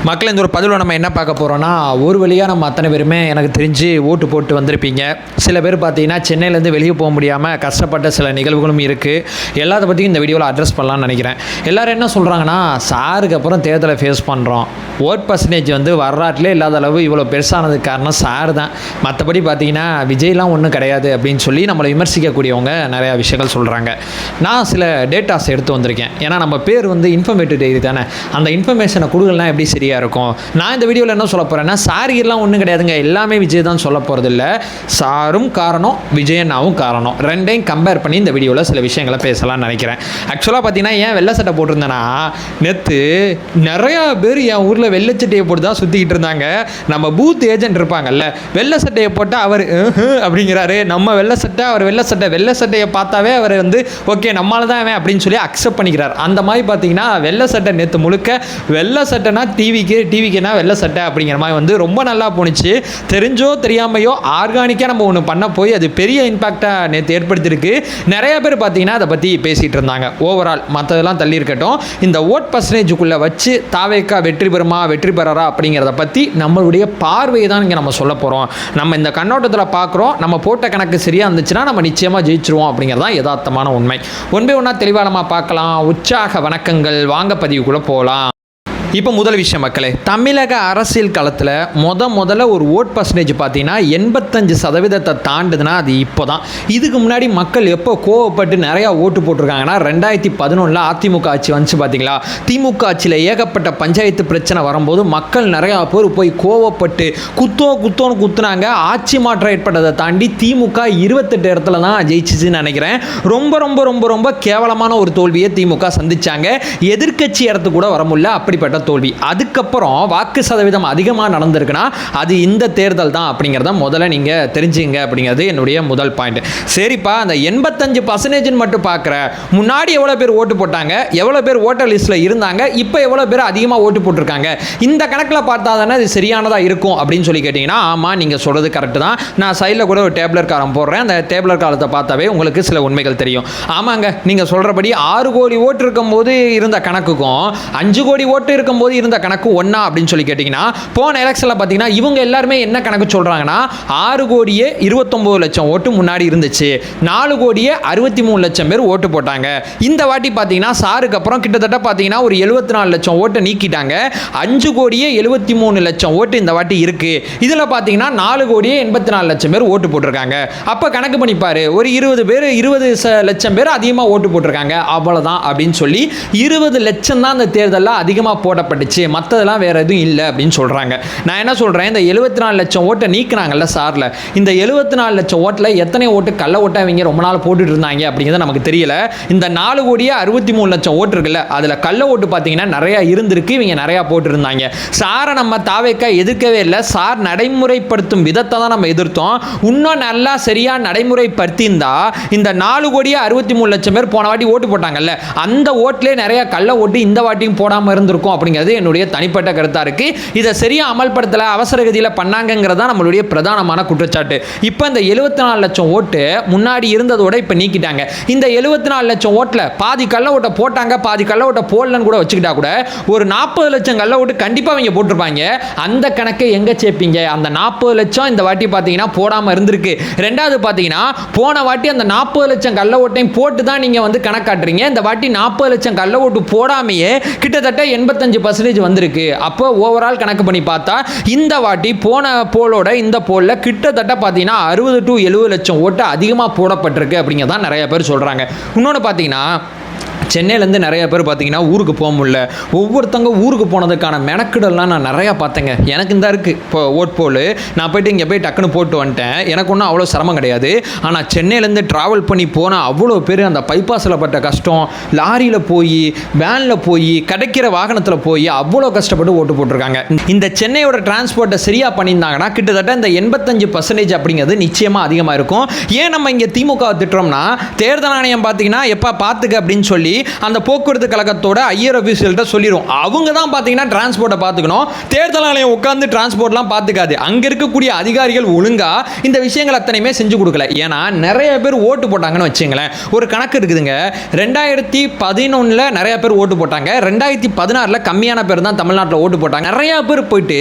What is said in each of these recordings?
மக்கள் இந்த ஒரு பதிவில் நம்ம என்ன பார்க்க போகிறோன்னா, ஒரு வழியாக நம்ம அத்தனை பேருமே எனக்கு தெரிஞ்சு ஓட்டு போட்டு வந்திருப்பீங்க. சில பேர் பார்த்தீங்கன்னா சென்னையிலேருந்து வெளியே போக முடியாமல் கஷ்டப்பட்ட சில நிகழ்வுகளும் இருக்குது. எல்லாத்த பற்றியும் இந்த வீடியோவில் அட்ரஸ் பண்ணலான்னு நினைக்கிறேன். எல்லோரும் என்ன சொல்கிறாங்கன்னா, சாருக்கு அப்புறம் தேர்தலை ஃபேஸ் பண்ணுறோம், ஓட் பர்சன்டேஜ் வரலாற்றிலே இல்லாத அளவு இவ்வளோ பெருசானதுக்கு காரணம் சார் தான், மற்றபடி பார்த்தீங்கன்னா விஜய்லாம் ஒன்றும் கிடையாது அப்படின்னு சொல்லி நம்மளை விமர்சிக்கக்கூடியவங்க நிறையா விஷயங்கள் சொல்கிறாங்க. நான் சில டேட்டாஸ் எடுத்து வந்திருக்கேன். ஏன்னா நம்ம பேர் இன்ஃபர்மேட்டிவ் டைரி தானே, அந்த இன்ஃபர்மேஷனை கொடுக்கலாம் எப்படி சரியாக இருக்கும். நான் இந்த வீடியோவில் என்ன சொல்ல போகிறேன்னா, சாரிலாம் ஒன்றும் கிடையாதுங்க, எல்லாமே விஜய் தான் சொல்ல போகிறது இல்லை. சாரும் காரணம், விஜயண்ணாவும் காரணம். ரெண்டையும் கம்பேர் பண்ணி இந்த வீடியோவில் சில விஷயங்களை பேசலாம்னு நினைக்கிறேன். ஆக்சுவலாக பார்த்தீங்கன்னா ஏன் வெள்ளை சட்டை போட்டிருந்தேன்னா, நேற்று நிறையா பேர் என் ஊரில் வெள்ளை சட்டையை போட்டு தான் சுற்றிக்கிட்டு இருந்தாங்க. நம்ம பூத் ஏஜென்ட் இருப்பாங்கல்ல, வெள்ளை சட்டையை போட்டால் அவர் அப்படிங்கிறாரு, நம்ம வெள்ளை சட்டை அவர் வெள்ளை சட்டை, வெள்ளை சட்டையை பார்த்தாவே அவர் ஓகே நம்மளால தான் அவன் அப்படின்னு சொல்லி அக்செப்ட் பண்ணிக்கிறார். அந்த மாதிரி பார்த்தீங்கன்னா வெள்ளை சட்டை நேற்று முழுக்க வெள்ளை சட்டைனா டிவிக்குனா வெள்ளை சட்டை அப்படிங்கிற மாதிரி ரொம்ப நல்லா போணுச்சு. தெரிஞ்சோ தெரியாமையோ ஆர்கானிக்காக நம்ம ஒன்று பண்ண போய் அது பெரிய இம்பாக்டாக நேற்று ஏற்படுத்தியிருக்கு. நிறைய பேர் பார்த்தீங்கன்னா அதை பற்றி பேசிகிட்டு இருந்தாங்க. ஓவரால் மற்றதெல்லாம் தள்ளி இருக்கட்டும், இந்த ஓட் பர்சன்டேஜுக்குள்ளே வச்சு தாவேக்கா வெற்றி பெறுமா வெற்றி பெறறா அப்படிங்கிறத பற்றி நம்மளுடைய பார்வையை தான் இங்கே நம்ம சொல்ல போகிறோம். நம்ம இந்த கண்ணோட்டத்தில் பார்க்குறோம், நம்ம போட்ட கணக்கு சரியாக இருந்துச்சுன்னா நம்ம நிச்சயமாக ஜெயிச்சிருவோம் அப்படிங்கிறதான் யதார்த்தமான உண்மை. ஒன்பே ஒன்றா தெளிவாக நம்ம பார்க்கலாம். உற்சாக வணக்கங்கள், வாங்க பதிவுக்குள்ளே போகலாம். இப்போ முதல் விஷயம் மக்களே, தமிழக அரசியல் களத்தில் முதல்ல ஒரு ஓட் பர்சன்டேஜ் பார்த்தீங்கன்னா 85% தாண்டுதுன்னா அது இப்போ தான். இதுக்கு முன்னாடி மக்கள் எப்போ கோவப்பட்டு நிறையா ஓட்டு போட்டிருக்காங்கன்னா, 2011 அதிமுக ஆட்சி வந்துச்சு பார்த்தீங்களா. திமுக ஆட்சியில் ஏகப்பட்ட பஞ்சாயத்து பிரச்சனை வரும்போது மக்கள் நிறையா பேர் போய் கோவப்பட்டு குத்தோன்னு குத்துனாங்க. ஆட்சி மாற்றம் ஏற்பட்டதை தாண்டி திமுக 28 இடத்துல தான் ஜெயிச்சிச்சுன்னு நினைக்கிறேன். ரொம்ப ரொம்ப ரொம்ப ரொம்ப கேவலமான ஒரு தோல்வியை திமுக சந்திச்சாங்க. எதிர்க்கட்சி இடத்துக்கு கூட வர முடியல, அப்படிப்பட்ட தோல்வி. அதுக்கப்புறம் வாக்கு சதவீதம் அதிகமாக நடந்திருக்குன்னா அது இந்த தேர்தல் தான் அப்படிங்கிறத முதல்ல நீங்கள் தெரிஞ்சுங்க அப்படிங்கிறது என்னுடைய முதல் பாயிண்ட். சரிப்பா, அந்த 85% மட்டும் பார்க்குற, முன்னாடி எவ்வளோ பேர் ஓட்டு போட்டாங்க, எவ்வளோ பேர் ஓட்டர் லிஸ்ட்டில் இருந்தாங்க, இப்போ எவ்வளோ பேர் அதிகமாக ஓட்டு போட்டிருக்காங்க, இந்த கணக்கில் பார்த்தா தானே இது சரியானதாக இருக்கும் அப்படின்னு சொல்லி கேட்டிங்கன்னா, ஆமாம் நீங்கள் சொல்கிறது கரெக்டு தான். நான் சைடில் கூட ஒரு டேப்லர் காலம் போடுறேன், அந்த டேப்லர் காலத்தை பார்த்தாவே உங்களுக்கு சில உண்மைகள் தெரியும். ஆமாங்க, நீங்கள் சொல்கிறபடி 6 கோடி ஓட்டு இருக்கும்போது இருந்த கணக்குக்கும் 5 கோடி ஓட்டு இருக்கும்போது இருந்த கணக்கு ஒண்ணா அப்படின்னு சொல்லி கேட்டீங்கன்னா, போன எலெக்ஷன்ல பாத்தீங்கன்னா இவங்க எல்லாருமே என்ன கணக்கு சொல்றாங்கன்னா, 6 கோடியே 29 லட்சம் ஓட்டு முன்னாடி இருந்துச்சு, 4 கோடியே 63 லட்சம் பேர் ஓட்டு போட்டாங்க. இந்த வாட்டி பாத்தீங்கன்னா சாருக்கு அப்புறம் கிட்டத்தட்ட பாத்தீங்கன்னா ஒரு 74 லட்சம் ஓட்டை நீக்கிட்டாங்க. 5 கோடியே 73 லட்சம் ஓட்டு இந்த வாட்டி இருக்கு. இதுல பாத்தீங்கன்னா 4 கோடியே 84 லட்சம் பேர் ஓட்டு போட்டிருக்காங்க. அப்ப கணக்கு பண்ணிப்பாரு, ஒரு 20 லட்சம் பேர் அதிகமா ஓட்டு போட்டிருக்காங்க, அவ்வளவுதான் அப்படின்னு சொல்லி 20 லட்சம் தான் அந்த தேர்தலில் அதிகமாக போடப்பட்டுச்சு, மற்றதெல்லாம் வேற எதுவும் இல்லை அப்படின்னு சொல்றாங்க. நான் என்ன சொல்றேன், இந்த 74 லட்சம் ஓட்டை நீக்கினாங்கல்ல சார்ல, இந்த 74 லட்சம் ஓட்டில் எத்தனை ஓட்டு கள்ள ஓட்டை இவங்க ரொம்ப நாள் போட்டுட்டு இருந்தாங்க அப்படிங்கிறது நமக்கு தெரியல. இந்த 4 கோடியே 63 லட்சம் ஓட்டு இருக்குல்ல, அதில் கள்ள ஓட்டு பார்த்தீங்கன்னா நிறைய இருந்திருக்கு, இவங்க நிறையா போட்டுருந்தாங்க. சாரை நம்ம தாவேக்கா எதிர்க்கவே இல்லை, சார் நடைமுறைப்படுத்தும் விதத்தை தான் நம்ம எதிர்த்தோம். இன்னும் நல்லா சரியாக நடைமுறைப்படுத்தியிருந்தா இந்த 4 கோடியே 63 லட்சம் பேர் போன வாட்டி ஓட்டு போட்டாங்கல்ல, அந்த ஓட்டிலே நிறைய கள்ள ஓட்டு இந்த வாட்டியும் போடாமல் இருந்திருக்கும் அப்படிங்கிறது என்னுடைய தனிப்பட்ட கருத்தா இருக்கு. இதை சரியா அமல்படுத்தல, அவசர கதியில பண்ணாங்கங்கிறதா நம்மளுடைய பிரதானமான குற்றச்சாட்டு. இப்போ இந்த 74 லட்சம் ஓட்டு முன்னாடி இருந்ததோட இப்போ நீக்கிட்டாங்க. இந்த 74 லட்சம் ஓட்டுல பாதி கள்ள ஓட்டை போட்டாங்க, பாதி கள்ள ஓட்டை போடலன்னு கூட வச்சுக்கிட்டா கூட ஒரு 40 லட்சம் கள்ள ஓட்டு கண்டிப்பா அவங்க போட்டிருப்பாங்க. அந்த கணக்கை எங்க சேர்ப்பீங்க? அந்த 40 லட்சம் இந்த வாட்டி பாத்தீங்கன்னா போடாம இருந்திருக்கு. ரெண்டாவது பாத்தீங்கன்னா போன வாட்டி அந்த 40 லட்சம் கள்ள ஓட்டையும் போட்டு தான் நீங்க கணக்காட்டுறீங்க. இந்த வாட்டி 40 லட்சம் கள்ள ஓட்டு போடாமையே கிட்டத்தட்ட 85% வந்திருக்கு. அப்போ ஓவரால் கணக்கு பண்ணி பார்த்தா இந்த வாட்டி போன போலோட இந்த போல்ல கிட்டத்தட்ட பார்த்தீங்கன்னா 60 to 70 லட்சம் ஓட்டு அதிகமாக போடப்பட்டிருக்கு அப்படிங்கிறதான் நிறைய பேர் சொல்றாங்க. இன்னொன்று பார்த்தீங்கன்னா, சென்னையிலேருந்து நிறைய பேர் பார்த்தீங்கன்னா ஊருக்கு போக முடியல. ஒவ்வொருத்தவங்க ஊருக்கு போனதுக்கான மெனக்கிடலாம் நான் நிறையா பார்த்தேங்க. எனக்கு இந்த இருக்குது இப்போ ஓட் போல், நான் போய்ட்டு இங்கே போய் டக்குன்னு போட்டு வந்துட்டேன், எனக்கு ஒன்றும் அவ்வளோ சிரமம் கிடையாது. ஆனால் சென்னையிலேருந்து ட்ராவல் பண்ணி போனால் அவ்வளோ பேர் அந்த பைபாஸில் பட்ட கஷ்டம், லாரியில் போய் வேனில் போய் கிடைக்கிற வாகனத்தில் போய் அவ்வளோ கஷ்டப்பட்டு ஓட்டு போட்டிருக்காங்க. இந்த சென்னையோட டிரான்ஸ்போர்ட்டை சரியாக பண்ணியிருந்தாங்கன்னா கிட்டத்தட்ட இந்த 85% அப்படிங்கிறது நிச்சயமாக அதிகமாக இருக்கும். ஏன் நம்ம இங்கே திமுக திட்டுறோம்னா, தேர்தல் ஆணையம் பார்த்தீங்கன்னா எப்போ பார்த்துக்க அப்படின்னு சொல்லி அந்த போக்குவரத்து கழகத்தோட ஐயர் ஆஃபீஸியல்கிட்ட சொல்லிடும். அவங்க தான் பார்த்தீங்கன்னா டிரான்ஸ்போர்ட்டை பார்த்துக்கணும். தேர்தல் ஆணையம் உட்காந்து டிரான்ஸ்போர்ட்லாம் பார்த்துக்காது. அங்கே இருக்கக்கூடிய அதிகாரிகள் ஒழுங்காக இந்த விஷயங்கள் அத்தனையுமே செஞ்சு கொடுக்கல. ஏன்னா நிறைய பேர் ஓட்டு போட்டாங்கன்னு வச்சுங்களேன். ஒரு கணக்கு இருக்குதுங்க. 2011 நிறைய பேர் ஓட்டு போட்டாங்க. 2016 கம்மியான பேர் தான் தமிழ்நாட்டில் ஓட்டு போட்டாங்க. நிறைய பேர் போயிட்டு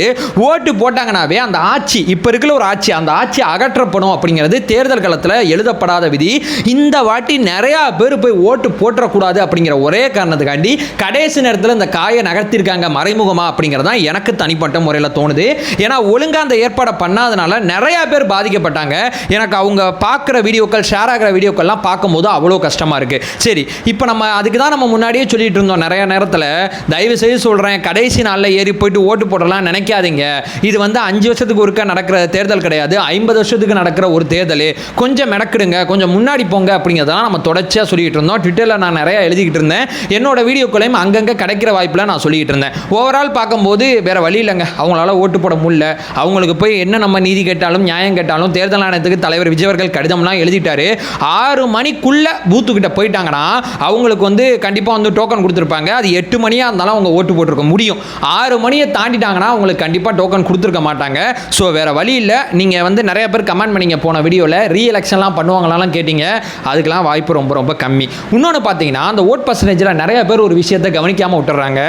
ஓட்டு போட்டாங்கனாவே அந்த ஆட்சி, இப்போ இருக்கிற ஒரு ஆட்சி, அந்த ஆட்சி அகற்றப்படும் அப்படிங்கிறது தேர்தல் காலத்தில் எழுதப்படாத விதி. இந்த வாட்டி நிறைய பேர் போய் ஓட்டு போட்டக்கூடாது அப்படிங்கிற ஒரே காரணத்துக்காண்டி கடைசி நேரத்தில் இந்த காயை நகர்த்திருக்காங்க மறைமுகமா அப்படிங்கிறது தான் எனக்கு தனிப்பட்ட முறையில் தோணுது. ஏன்னா ஒழுங்காக அந்த ஏற்பாடை பண்ணாதனால நிறைய பேர் பாதிக்கப்பட்டாங்க. எனக்கு அவங்க பார்க்குற வீடியோக்கள், ஷேர் ஆகிற வீடியோக்கள்லாம் பார்க்கும்போது அவ்வளோ கஷ்டமாக இருக்குது. சரி, இப்போ நம்ம அதுக்கு தான் நம்ம முன்னாடியே சொல்லிட்டு இருந்தோம். நிறைய நேரத்தில் தயவு செய்து சொல்கிறேன், கடைசி நாளில் ஏறி போயிட்டு ஓட்டு போடலாம் நினைக்காதீங்க. இது 5 வருஷத்துக்கு ஒருக்கா நடக்கிற தேர்தல் கிடையாது, 50 வருஷத்துக்கு நடக்கிற ஒரு தேர்தல். கொஞ்சம் மெனக்கிடுங்க, கொஞ்சம் முன்னாடி போங்க அப்படிங்கிறதெல்லாம் நம்ம தொடர்ச்சியாக சொல்லிட்டு இருந்தோம். ட்விட்டரில் நான் நிறையா எழுதிக்கிட்டு இருந்தேன். என்னோட வீடியோக்களையும் அங்கங்கே கிடைக்கிற வாய்ப்பில் நான் சொல்லிக்கிட்டு இருந்தேன். ஓவரால் பார்க்கும்போது வேறு வழி இல்லைங்க, அவங்களால ஓட்டு போட முடியல. அவங்களுக்கு போய் என்ன நம்ம நீதி கேட்டாலும் நியாயம் கேட்டாலும் தேர்தல் ஆணையத்துக்கு தலைவர் விஜய் அவர்கள் கடிதம்லாம் எழுதிட்டாரு. 6 மணிக்குள்ளே பூத்துக்கிட்ட போயிட்டாங்கன்னா அவங்களுக்கு கண்டிப்பாக டோக்கன் கொடுத்துருப்பாங்க. அது 8 மணியாக இருந்தாலும் அவங்க ஓட்டு போட்டிருக்க முடியும். 6 மணியை தாண்டிட்டாங்கன்னா அவங்களுக்கு கண்டிப்பாக டோக்கன் கொடுத்துருக்க மாட்டாங்க. ஸோ வேறு வழி இல்லை. நீங்கள் நிறைய பேர் கமெண்ட் பண்ணிங்க போன வீடியோவில் ரீ எலெக்ஷன்லாம் பண்ணுவாங்களாம் கேட்டிங்க. அதுக்கெல்லாம் வாய்ப்பு ரொம்ப ரொம்ப கம்மி. இன்னொன்று பார்த்தீங்கன்னா அந்த ஓட் பர்சன்டேஜில் நிறைய பேர் ஒரு விஷயத்தை கவனிக்காமல் விட்டுறாங்க.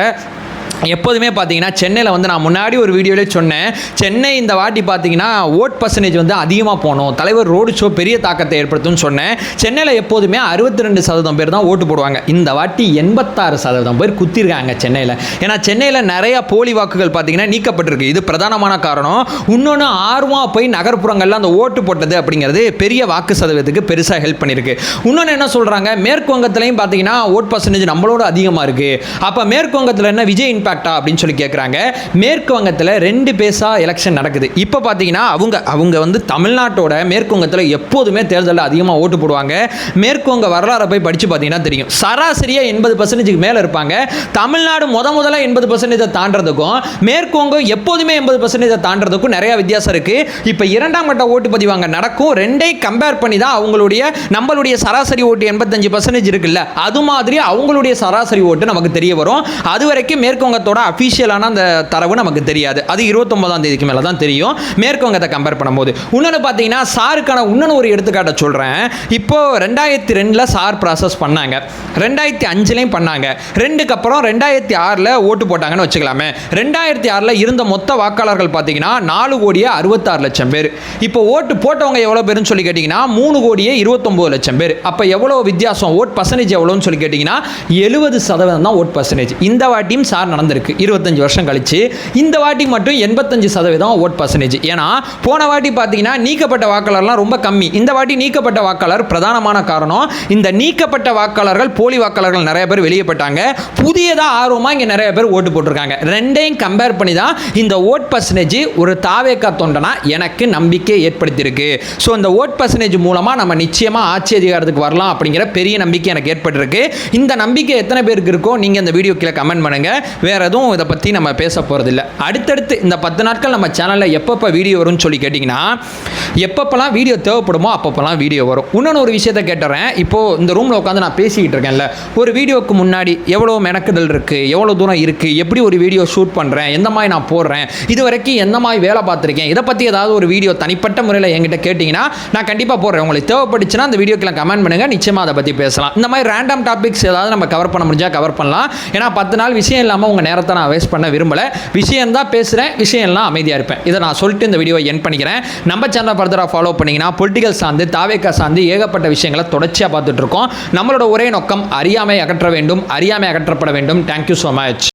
எப்போதுமே பார்த்தீங்கன்னா சென்னையில் நான் முன்னாடி ஒரு வீடியோவிலே சொன்னேன், சென்னை இந்த வாட்டி பார்த்தீங்கன்னா ஓட் பர்சன்டேஜ் அதிகமாக போகணும், தலைவர் ரோடு ஷோ பெரிய தாக்கத்தை ஏற்படுத்தும்னு சொன்னேன். சென்னையில் எப்போதுமே 62% பேர் தான் ஓட்டு போடுவாங்க. இந்த வாட்டி 86% பேர் குத்திருக்காங்க சென்னையில். ஏன்னா சென்னையில் நிறையா போலி வாக்குகள் பார்த்தீங்கன்னா நீக்கப்பட்டிருக்கு. இது பிரதானமான காரணம். இன்னொன்று ஆர்வமாக போய் நகர்ப்புறங்களில் அந்த ஓட்டு போட்டது அப்படிங்கிறது பெரிய வாக்கு சதவீதத்துக்கு பெருசாக ஹெல்ப் பண்ணியிருக்கு. இன்னொன்று என்ன சொல்கிறாங்க, மேற்கு வங்கத்திலையும் பார்த்தீங்கன்னா ஓட் பர்சன்டேஜ் நம்மளோட அதிகமாக இருக்குது. அப்போ மேற்கு வங்கத்தில் என்ன விஜய் இம்பாக்டா அப்படின்னு சொல்லி கேட்குறாங்க. மேற்கு வங்கத்தில் 2 பேஸா எலெக்ஷன் நடக்குது. இப்போ பார்த்தீங்கன்னா அவங்க தமிழ்நாட்டோட மேற்கு வங்கத்தில் எப்போதுமே தேர்தலில் அதிகமாக ஓட்டு போடுவாங்க. மேற்கு வங்க வரலாறை போய் படித்து பார்த்தீங்கன்னா தெரியும். சராசரியாக 80% மேலே இருப்பாங்க. தமிழ்நாடு முதல்ல 80% தாண்டதுக்கும் மேற்கு வங்கம் எப்போதுமே 80% தாண்டதுக்கும் நிறைய வித்தியாசம் இருக்குது. இப்போ 2ஆம் கட்ட ஓட்டு பதிவாங்க நடக்கும். 2ஐயும் கம்பேர் பண்ணி தான் நம்மளுடைய சராசரி ஓட்டு 85% இருக்குல்ல, அது மாதிரி அவங்களுடைய சராசரி ஓட்டு நமக்கு தெரிய வரும். அது வரைக்கும் மேற்கு வங்கத்தோட அஃபிஷியலான அந்த தரவு நமக்கு தெரியாது. அது 29ஆம் தேதிக்கு மேலே தான் தெரியும் மேற்கு வங்கத்தை கம்பேர் பண்ணும்போது. இன்னொன்று பார்த்தீங்கன்னா சாருக்கான இன்னொன்று ஒரு எடுத்துக்காட்டை சொல்கிறேன். இப்போ 2002 சார் ப்ராசஸ் பண்ணாங்க, 2005 பண்ணாங்க, 2க்கு அப்புறம் 2006 ஓட்டு போட்டாங்கன்னு வச்சுக்கலாமே. 2006 இருந்த மொத்த வாக்காளர்கள் பார்த்தீங்கன்னா 4,66,00,000 பேர். இப்போ ஓட்டு போட்டவங்க எவ்வளோ பேருன்னு சொல்லி கேட்டிங்கன்னா 3,29,00,000 பேர். அப்போ எவ்வளோ வித்தியாசம், ஓட் பர்சன்டேஜ் எவ்வளோன்னு சொல்லி கேட்டிங்கன்னா 70% தான் ஓட் பர்சன்டேஜ். இந்த வாட்டியும் சார் நடந்திருக்கு 25 வருஷம் கழிச்சு. இந்த வாட்டி மட்டும் 85% ஓட் பர்சன்டேஜ். ஏன்னா போன வாட்டி பார்த்தீங்கன்னா நீக்கப்பட்ட வாக்காளர்லாம் ரொம்ப கம்மி. இந்த வாட்டி நீக்கப்பட்ட வாக்காளர் பிரதானமான காரணம். இந்த நீக்கப்பட்ட வாக்காளர்கள் போலி வாக்காளர்கள் நிறைய பேர் வெளியேப்பட்டாங்க. புதியதாக ஆர்வமாக இங்கே நிறைய பேர் ஓட்டு போட்டிருக்காங்க. 2ஐயும் கம்பேர் பண்ணி தான் இந்த ஓட் பர்சன்டேஜ் ஒரு தாவேக்கா தொண்டனா எனக்கு நம்பிக்கை ஏற்படுத்தியிருக்கு. ஸோ இந்த ஓட் பர்சன்டேஜ் மூலமாக நம்ம நிச்சயமாக ஆட்சி அதிகாரத்துக்கு வரலாம் அப்படிங்கிற பெரிய நம்பிக்கை எனக்கு ஏற்பட்டிருக்கு. இந்த நம்பிக்கை எத்தனை பேருக்கு இருக்கோ நீங்கள் இந்த வீடியோ கீழே கமெண்ட் பண்ணுங்க. வேற எதுவும் இதை பற்றி நம்ம பேச போகிறதில்ல. அடுத்தடுத்து இந்த 10 நாட்கள் நம்ம சேனலில் எப்பப்போ வீடியோ வரும்னு சொல்லி கேட்டிங்கன்னா, எப்பப்பெல்லாம் வீடியோ தேவைப்படுமோ அப்பப்பெல்லாம் வீடியோ வரும். இன்னொன்று ஒரு விஷயத்தை கேட்டுறேன். இப்போது இந்த ரூமில் உட்காந்து நான் பேசிக்கிட்டு இருக்கேன்ல, ஒரு வீடியோக்கு முன்னாடி எவ்வளோ மெனக்குதல் இருக்குது, எவ்வளோ தூரம் இருக்குது, எப்படி ஒரு வீடியோ ஷூட் பண்ணுறேன், எந்த மாதிரி நான் போடுறேன், இது வரைக்கும் எந்த மாதிரி வேலை பார்த்துருக்கேன், இதை பற்றி ஏதாவது ஒரு வீடியோ தனிப்பட்ட முறையில் என்கிட்ட கேட்டிங்கன்னா நான் கண்டிப்பாக போடுறேன். உங்களுக்கு தேவைப்பட்டுச்சுன்னா அந்த வீடியோக்கெல்லாம் கமெண்ட் பண்ணுங்கள், நிச்சயமாக அதை பற்றி பேசலாம். இந்த மாதிரி ரேண்டம் டாபிக்ஸ் ஏதாவது நம்ம கவர் பண்ண முடிஞ்சால் கவர் பண்ணலாம். ஏன்னா 10 நாள் விஷயம் இல்லாமல் உங்கள் நேரத்தை நான் வேஸ்ட் பண்ண விரும்பலை. விஷயம் தான் பேசுகிறேன், விஷயம் எல்லாம் அமைதியாக இருப்பேன். இதை நான் சொல்லிட்டு இந்த வீடியோவை என் பண்ணிக்கிறேன். நம்ம சேனலை ஃபர்தராக ஃபாலோ பண்ணிங்கன்னா பொலிட்டிக்கல் சார்ந்து தாவேக்கா சார்ந்து ஏகப்பட்ட விஷயங்களை தொடர்ச்சியாக பார்த்துட்டு இருக்கோம். நம்மளோட ஒரே நோக்கம் அறியாமை அகற்ற வேண்டும், அறியாமை அகற்றப்பட வேண்டும். Thank you so much.